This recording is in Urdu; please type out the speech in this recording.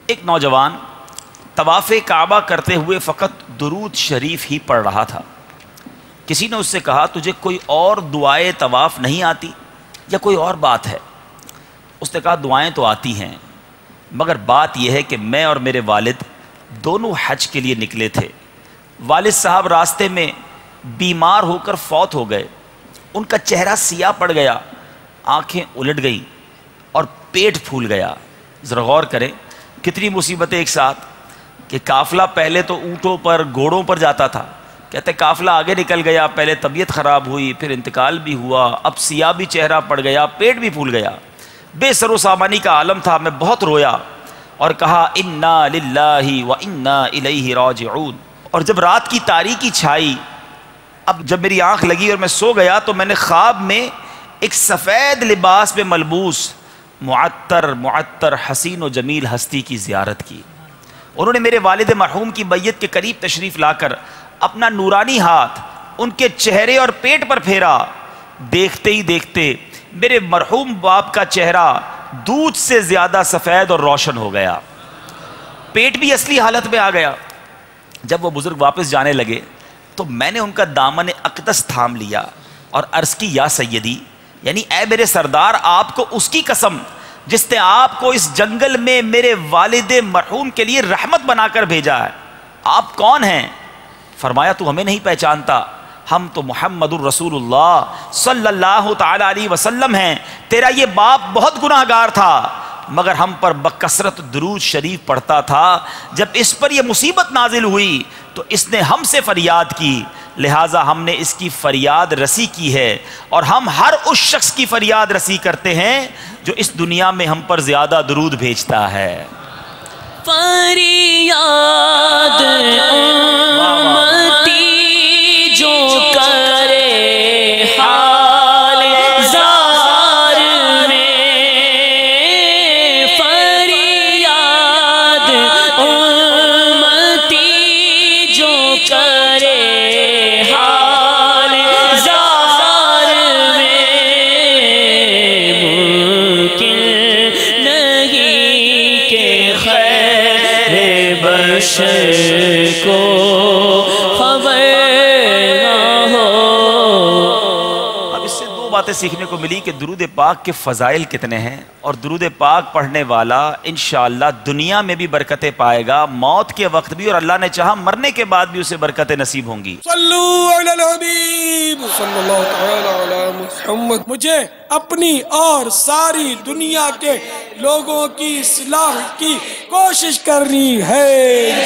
ایک نوجوان طواف کعبہ کرتے ہوئے فقط درود شریف ہی پڑھ رہا تھا۔ کسی نے اس سے کہا تجھے کوئی اور دعائے طواف نہیں آتی یا کوئی اور بات ہے؟ اس نے کہا دعائیں تو آتی ہیں، مگر بات یہ ہے کہ میں اور میرے والد دونوں حج کے لیے نکلے تھے۔ والد صاحب راستے میں بیمار ہو کر فوت ہو گئے، ان کا چہرہ سیاہ پڑ گیا، آنکھیں الٹ گئیں اور پیٹ پھول گیا۔ ذرا غور کریں کتنی مصیبتیں ایک ساتھ، کہ قافلہ پہلے تو اونٹوں پر گھوڑوں پر جاتا تھا، کہتے قافلہ آگے نکل گیا، پہلے طبیعت خراب ہوئی، پھر انتقال بھی ہوا، اب سیاہ بھی چہرہ پڑ گیا، پیٹ بھی پھول گیا، بے سر و سامانی کا عالم تھا۔ میں بہت رویا اور کہا انا للہ و انا الیہ راجعون۔ اور جب رات کی تاریکی چھائی، اب جب میری آنکھ لگی اور میں سو گیا تو میں نے خواب میں ایک سفید لباس میں ملبوس معطر حسین و جمیل ہستی کی زیارت کی۔ انہوں نے میرے والد مرحوم کی بیت کے قریب تشریف لا کر اپنا نورانی ہاتھ ان کے چہرے اور پیٹ پر پھیرا۔ دیکھتے ہی دیکھتے میرے مرحوم باپ کا چہرہ دودھ سے زیادہ سفید اور روشن ہو گیا، پیٹ بھی اصلی حالت میں آ گیا۔ جب وہ بزرگ واپس جانے لگے تو میں نے ان کا دامن اقدس تھام لیا اور عرض کی یا سیدی، یعنی اے میرے سردار، آپ کو اس کی قسم جس نے آپ کو اس جنگل میں میرے والد مرحوم کے لیے رحمت بنا کر بھیجا ہے، آپ کون ہیں؟ فرمایا تو ہمیں نہیں پہچانتا، ہم تو محمد الرسول اللہ صلی اللہ تعالی علیہ وسلم ہیں۔ تیرا یہ باپ بہت گناہ گار تھا مگر ہم پر بکثرت درود شریف پڑھتا تھا، جب اس پر یہ مصیبت نازل ہوئی تو اس نے ہم سے فریاد کی، لہٰذا ہم نے اس کی فریاد رسی کی ہے، اور ہم ہر اس شخص کی فریاد رسی کرتے ہیں جو اس دنیا میں ہم پر زیادہ درود بھیجتا ہے۔ فریاد امتی جو کرے حال زار میں، فریاد امتی جو کرے حال زار میں، ممکن نہیں کہ خیر بشر کو خبر نہ ہو۔ اب اس سے دو باتیں سیکھنے کو ملی کہ درود پاک کے فضائل کتنے ہیں، اور درود پاک پڑھنے والا انشاءاللہ دنیا میں بھی برکتیں پائے گا، موت کے وقت بھی، اور اللہ نے چاہا مرنے کے بعد بھی اسے برکتیں نصیب ہوں گی۔ صلو علی الحبیب صلی اللہ تعالی علی محمد۔ مجھے اپنی اور ساری دنیا کے لوگوں کی اصلاح کی کوشش کرنی ہے۔